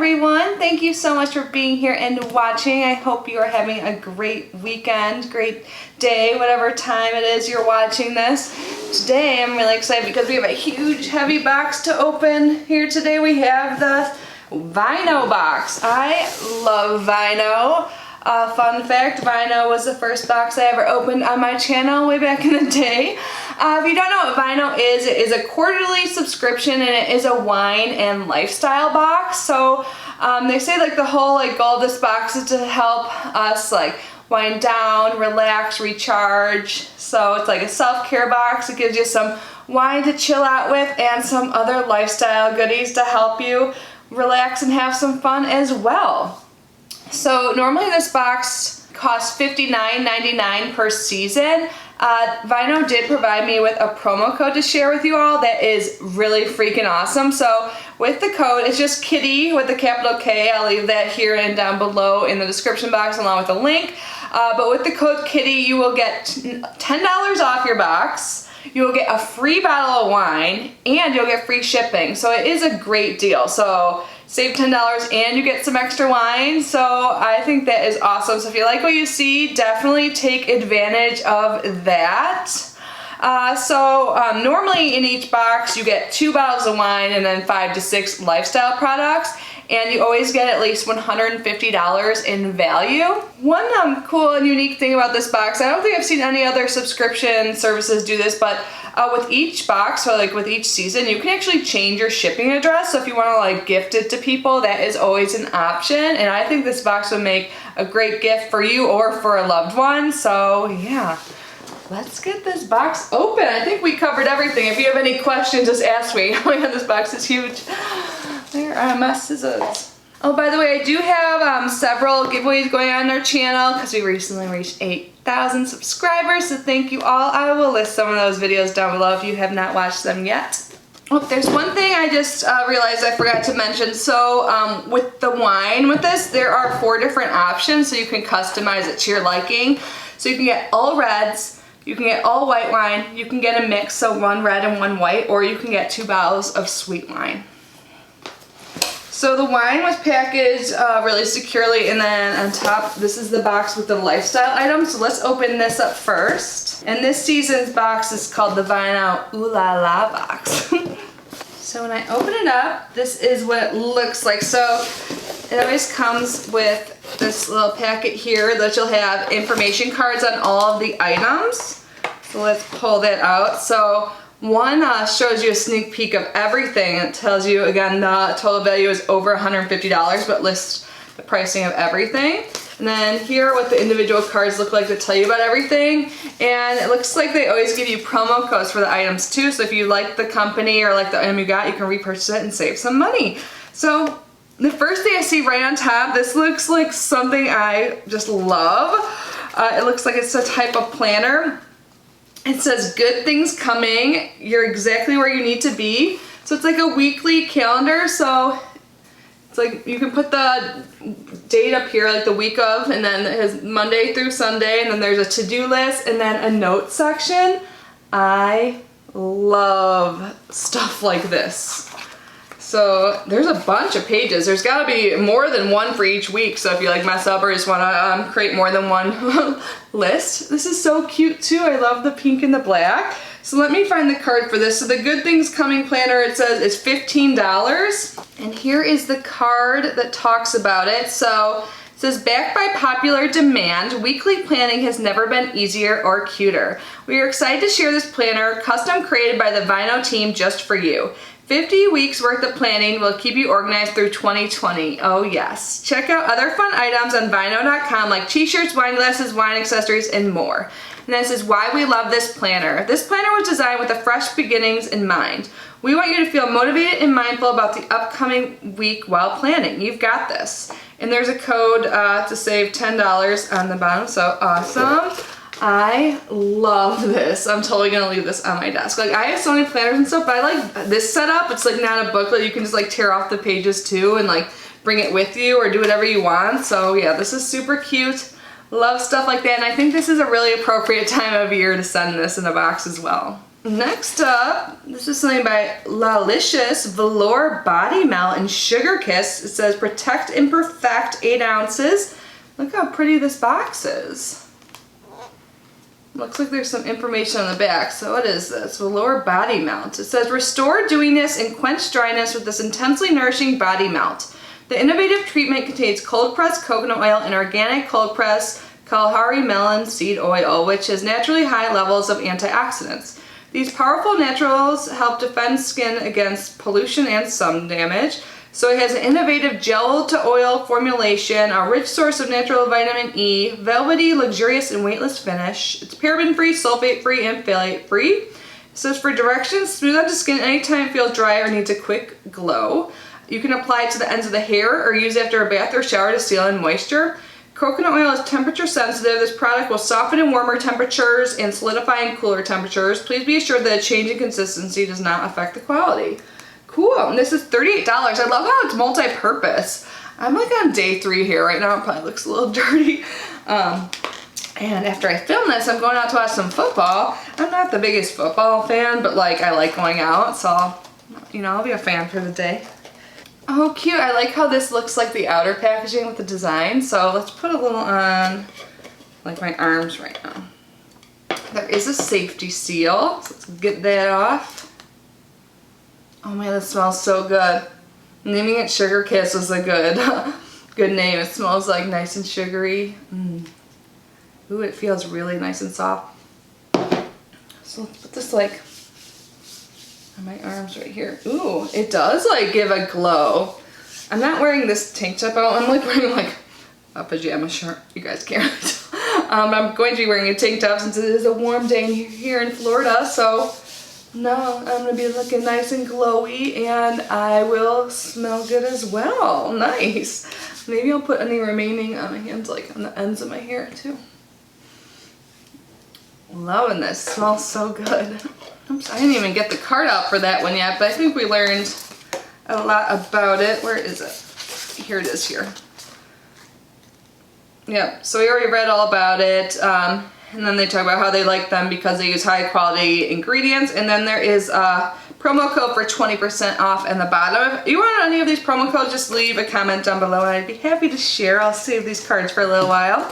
everyone. Thank you so much for being here and watching. I hope you are having a great weekend, great day, whatever time it is you're watching this. Today I'm really excited because we have a huge heavy box to open. Here today we have the VineOh box. I love VineOh. Fun fact, VineOh was the first box I ever opened on my channel way back in the day. If you don't know what VineOh is, it is a quarterly subscription and it is a wine and lifestyle box. So they say like the whole goal of this box is to help us wind down, relax, recharge. So it's like a self-care box. It gives you some wine to chill out with and some other lifestyle goodies to help you relax and have some fun as well. So normally this box costs $59.99 per season. VineOh did provide me with a promo code to share with you all that is really freaking awesome. So with the code, it's just Kitty with a capital K. I'll leave that here and down below in the description box along with a link. But with the code Kitty, you will get $10 off your box. You will get a free bottle of wine and you'll get free shipping. So it is a great deal. So save $10 and you get some extra wine. So I think that is awesome. So if you like what you see, definitely take advantage of that. Normally in each box you get 2 bottles of wine and then 5 to 6 lifestyle products. And you always get at least $150 in value. One cool and unique thing about this box, I don't think I've seen any other subscription services do this, but with each box, or with each season, you can actually change your shipping address. So if you want to gift it to people, that is always an option. And I think this box would make a great gift for you or for a loved one. So yeah, let's get this box open. I think we covered everything. If you have any questions, just ask me. Oh my god, this box is huge. There are my scissors. Oh, by the way, I do have several giveaways going on our channel because we recently reached 8,000 subscribers, so thank you all. I will list some of those videos down below if you have not watched them yet. Oh, there's one thing I just realized I forgot to mention. So with the wine with this, there are 4 different options, so you can customize it to your liking. So you can get all reds, you can get all white wine, you can get a mix, so 1 red and 1 white, or you can get 2 bottles of sweet wine. So the wine was packaged really securely, and then on top, this is the box with the lifestyle items. So let's open this up first. And this season's box is called the VineOh Ooh La La box. So when I open it up, this is what it looks like. So it always comes with this little packet here that you'll have information cards on all of the items. So let's pull that out. So one shows you a sneak peek of everything. It tells you, again, the total value is over $150, but lists the pricing of everything. And then here what the individual cards look like to tell you about everything. And it looks like they always give you promo codes for the items too. So if you like the company or like the item you got, you can repurchase it and save some money. So the first thing I see right on top, this looks like something I just love. It looks like it's a type of planner. It says good things coming, you're exactly where you need to be. So it's like a weekly calendar, so it's like you can put the date up here, like the week of, and then it has Monday through Sunday, and then there's a to-do list, and then a note section. I love stuff like this. So there's a bunch of pages. There's gotta be more than one for each week. So if you mess up or just wanna create more than one list. This is so cute too. I love the pink and the black. So let me find the card for this. So the Good Things Coming planner, it says is $15. And here is the card that talks about it. So it says, backed by popular demand, weekly planning has never been easier or cuter. We are excited to share this planner, custom created by the VineOh team just for you. 50 weeks worth of planning will keep you organized through 2020. Oh yes. Check out other fun items on VineOh.com like t-shirts, wine glasses, wine accessories, and more. And this is why we love this planner. This planner was designed with the fresh beginnings in mind. We want you to feel motivated and mindful about the upcoming week while planning. You've got this. And there's a code to save $10 on the bottom, so awesome. I love this. I'm totally gonna leave this on my desk. I have so many planners and stuff, but I like this setup. It's not a booklet. You can just tear off the pages too and bring it with you or do whatever you want. So yeah, this is super cute. Love stuff like that, and I think this is a really appropriate time of year to send this in a box as well. Next up, this is something by Lalicious Velour Body Melt and Sugar Kiss. It says protect and perfect 8 ounces. Look how pretty this box is. Looks like there's some information on the back. So what is this? Velour Body Melt. It says restore dewiness and quench dryness with this intensely nourishing body melt. The innovative treatment contains cold pressed coconut oil and organic cold pressed Kalahari melon seed oil, which has naturally high levels of antioxidants. These powerful naturals help defend skin against pollution and sun damage. So it has an innovative gel to oil formulation, a rich source of natural vitamin E, velvety, luxurious, and weightless finish. It's paraben-free, sulfate-free, and phthalate-free. It says for directions, smooth onto skin anytime it feels dry or needs a quick glow. You can apply it to the ends of the hair or use after a bath or shower to seal in moisture. Coconut oil is temperature sensitive. This product will soften in warmer temperatures and solidify in cooler temperatures. Please be assured that a change in consistency does not affect the quality. Cool, and this is $38. I love how it's multi-purpose. I'm like on day 3 here right now. It probably looks a little dirty. And after I film this, I'm going out to watch some football. I'm not the biggest football fan, but like I like going out, so I'll be a fan for the day. Oh, cute. I like how this looks like the outer packaging with the design. So let's put a little on like my arms right now. There is a safety seal, so let's get that off. Oh man, this smells so good. Naming it Sugar Kiss was a good name. It smells like nice and sugary. Ooh, it feels really nice and soft. So let's put this like on my arms right here. Ooh, it does like give a glow. I'm not wearing this tank top out. I'm like wearing like a pajama shirt. You guys can't tell. I'm going to be wearing a tank top since it is a warm day here in Florida. So no, I'm going to be looking nice and glowy and I will smell good as well. Nice. Maybe I'll put any remaining on my hands, like on the ends of my hair too. Loving this. Smells so good. Oops, I didn't even get the card out for that one yet, but I think we learned a lot about it. Where is it? Here it is here. Yep, so we already read all about it. And then they talk about how they like them because they use high quality ingredients. And then there is a promo code for 20% off in the bottom. If you want any of these promo codes, just leave a comment down below and I'd be happy to share. I'll save these cards for a little while.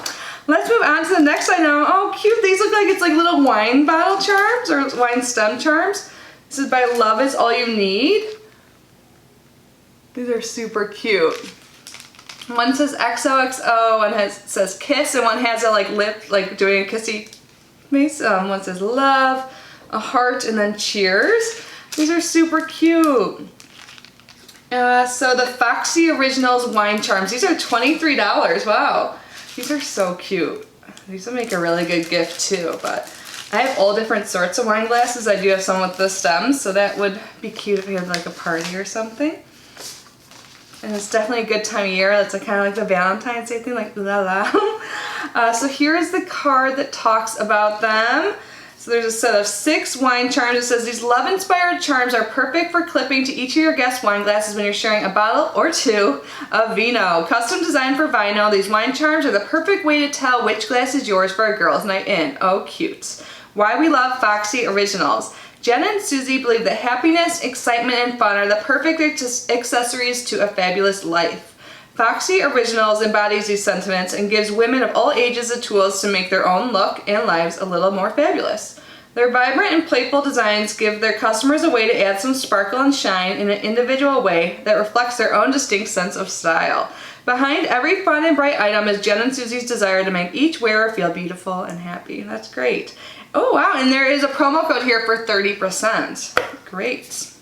Let's move on to the next item. Oh, cute. These look like it's like little wine bottle charms or wine stem charms. This is by Love Is All You Need. These are super cute. One says XOXO, one says kiss, and one has a like lip, like doing a kissy face. One says love, a heart, and then cheers. These are super cute. So the Foxy Originals wine charms. These are $23. Wow. These are so cute. These will make a really good gift too, but I have all different sorts of wine glasses. I do have some with the stems, so that would be cute if we had like a party or something. And it's definitely a good time of year. It's kind of like the Valentine's Day thing, like la la. So here is the card that talks about them. So there's a set of 6 wine charms. It says these love-inspired charms are perfect for clipping to each of your guest wine glasses when you're sharing a bottle or 2 of VineOh. Custom designed for VineOh, these wine charms are the perfect way to tell which glass is yours for a girls' night in. Oh, cute. Why we love Foxy Originals. Jen and Susie believe that happiness, excitement, and fun are the perfect accessories to a fabulous life. Foxy Originals embodies these sentiments and gives women of all ages the tools to make their own look and lives a little more fabulous. Their vibrant and playful designs give their customers a way to add some sparkle and shine in an individual way that reflects their own distinct sense of style. Behind every fun and bright item is Jen and Susie's desire to make each wearer feel beautiful and happy. That's great. Oh wow, and there is a promo code here for 30%. Great.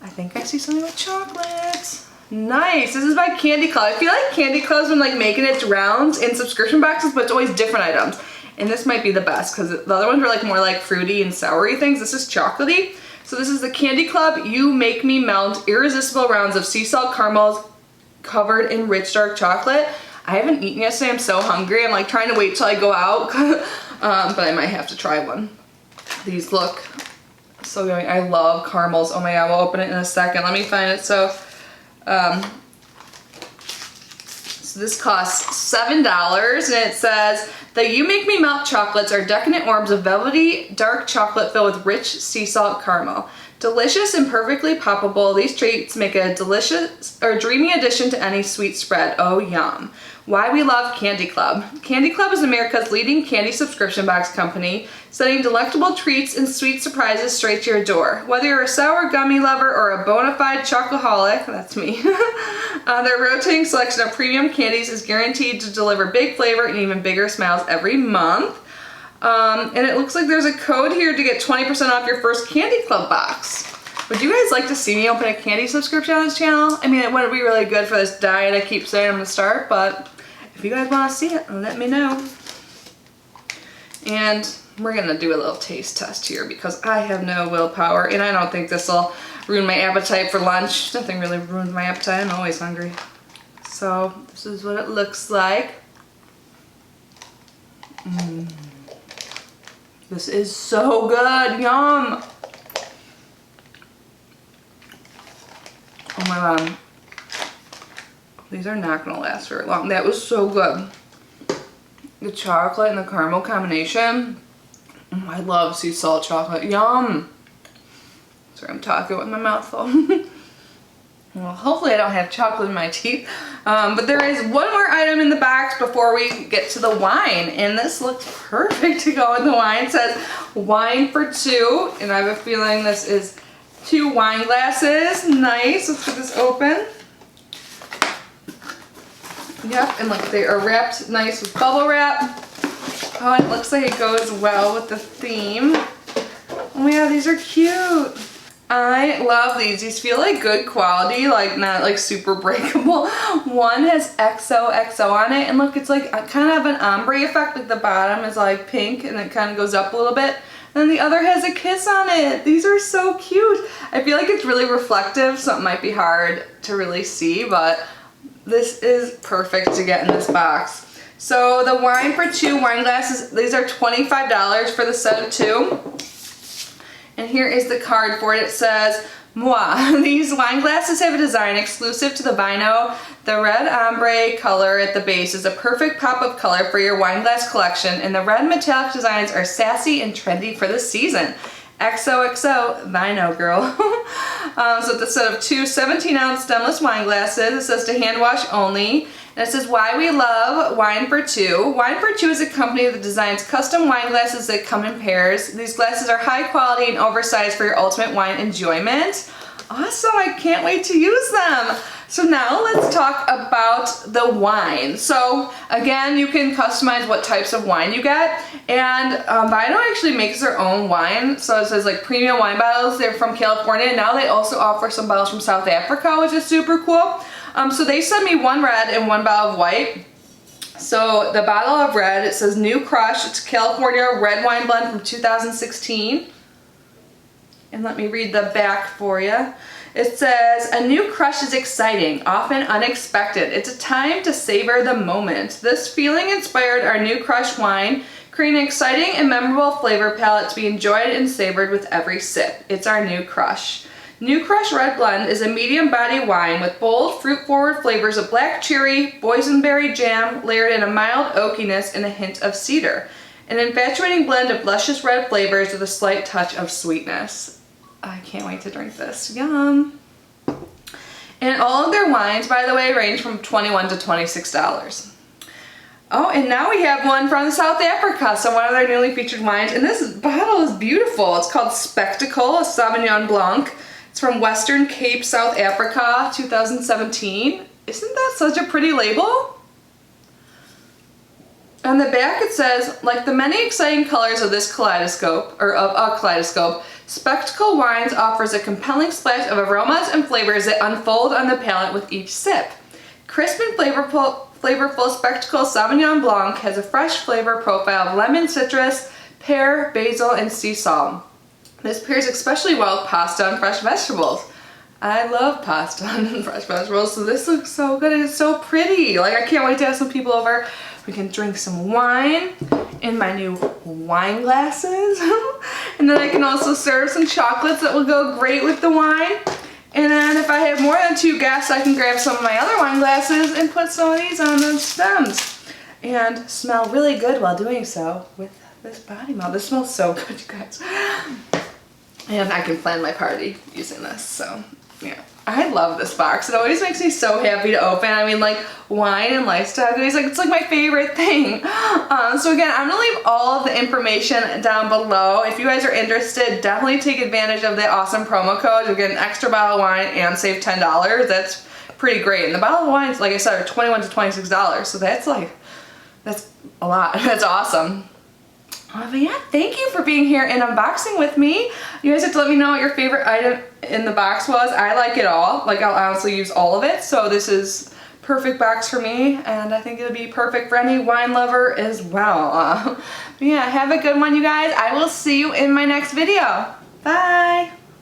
I think I see something with chocolate. Nice. This is by Candy Club. I feel like Candy Club's been like making its rounds in subscription boxes, but it's always different items. And this might be the best because the other ones were like more like fruity and soury things. This is chocolatey. So this is the Candy Club You Make Me Melt Irresistible Rounds of Sea Salt Caramels covered in rich dark chocolate. I haven't eaten yesterday. I'm so hungry. I'm like trying to wait till I go out, but I might have to try one. These look so yummy. I love caramels. Oh my god, we'll open it in a second. Let me find it. So So this costs $7, and it says, the You Make Me Melt chocolates are decadent orbs of velvety, dark chocolate filled with rich sea salt caramel. Delicious and perfectly poppable, these treats make a delicious or dreamy addition to any sweet spread. Oh, yum. Why we love Candy Club. Candy Club is America's leading candy subscription box company, sending delectable treats and sweet surprises straight to your door. Whether you're a sour gummy lover or a bona fide chocoholic, that's me, their rotating selection of premium candies is guaranteed to deliver big flavor and even bigger smiles every month. And it looks like there's a code here to get 20% off your first Candy Club box. Would you guys like to see me open a candy subscription on this channel? I mean, it wouldn't be really good for this diet I keep saying I'm gonna start, but if you guys want to see it, let me know. And we're gonna do a little taste test here because I have no willpower, and I don't think this will ruin my appetite for lunch. Nothing really ruins my appetite. I'm always hungry. So this is what it looks like. This is so good. Yum. Oh my god. These are not gonna last very long. That was so good. The chocolate and the caramel combination. I love sea salt chocolate. Yum. Sorry, I'm talking with my mouth full. Well, hopefully I don't have chocolate in my teeth. But there is one more item in the box before we get to the wine. And this looks perfect to go in the wine. It says wine for two. And I have a feeling this is 2 wine glasses. Nice. Let's get this open. Yep, and look, they are wrapped nice with bubble wrap. Oh, and it looks like it goes well with the theme. Oh yeah, these are cute. I love these. These feel like good quality, like not like super breakable. One has XOXO on it, and look, it's like kind of an ombre effect. Like the bottom is like pink, and it kind of goes up a little bit. And then the other has a kiss on it. These are so cute. I feel like it's really reflective, so it might be hard to really see, but this is perfect to get in this box. So the wine for 2 wine glasses, these are $25 for the set of 2. And here is the card for it. It says, moi. These wine glasses have a design exclusive to the VineOh. The red ombre color at the base is a perfect pop of color for your wine glass collection, and the red metallic designs are sassy and trendy for the season. XOXO, VineOh girl. So it's a set of 2 17-ounce stemless wine glasses. It says to hand wash only. And it says why we love wine for 2. Wine for 2 is a company that designs custom wine glasses that come in pairs. These glasses are high quality and oversized for your ultimate wine enjoyment. Awesome, I can't wait to use them. So now let's talk about the wine. So again, you can customize what types of wine you get, and VineOh actually makes their own wine. So it says like premium wine bottles. They're from California, and now they also offer some bottles from South Africa, which is super cool. So they sent me 1 red and 1 bottle of white. So the bottle of red, it says New Crush. It's California red wine blend from 2016. And let me read the back for you. It says, a new crush is exciting, often unexpected. It's a time to savor the moment. This feeling inspired our new crush wine, creating an exciting and memorable flavor palette to be enjoyed and savored with every sip. It's our new crush. New Crush Red Blend is a medium body wine with bold, fruit-forward flavors of black cherry, boysenberry jam, layered in a mild oakiness and a hint of cedar. An infatuating blend of luscious red flavors with a slight touch of sweetness. I can't wait to drink this. Yum. And all of their wines, by the way, range from $21 to $26. Oh, and now we have one from South Africa, so one of their newly featured wines. And this bottle is beautiful. It's called Spectacle, a Sauvignon Blanc. It's from Western Cape, South Africa, 2017. Isn't that such a pretty label? On the back it says, like the many exciting colors of this kaleidoscope, or of a kaleidoscope, Spectacle Wines offers a compelling splash of aromas and flavors that unfold on the palate with each sip. Crisp and flavorful Spectacle Sauvignon Blanc has a fresh flavor profile of lemon, citrus, pear, basil, and sea salt. This pairs especially well with pasta and fresh vegetables. I love pasta and fresh vegetables, so this looks so good and it's so pretty. Like, I can't wait to have some people over. We can drink some wine in my new wine glasses. And then I can also serve some chocolates that will go great with the wine. And then if I have more than 2 guests, I can grab some of my other wine glasses and put some of these on the stems. And smell really good while doing so with this body melt. This smells so good, you guys. And I can plan my party using this, so yeah. I love this box. It always makes me so happy to open. I mean, like, wine and lifestyle goodies, like, it's like my favorite thing. So again, I'm gonna leave all of the information down below. If you guys are interested, definitely take advantage of the awesome promo code. You'll get an extra bottle of wine and save $10. That's pretty great. And the bottle of wines, like I said, are $21 to $26. So that's like, that's a lot. That's awesome. But yeah, thank you for being here and unboxing with me. You guys have to let me know what your favorite item in the box was. I like it all. Like, I'll honestly use all of it. So this is perfect box for me, and I think it'll be perfect for any wine lover as well. But yeah, have a good one, you guys. I will see you in my next video. Bye.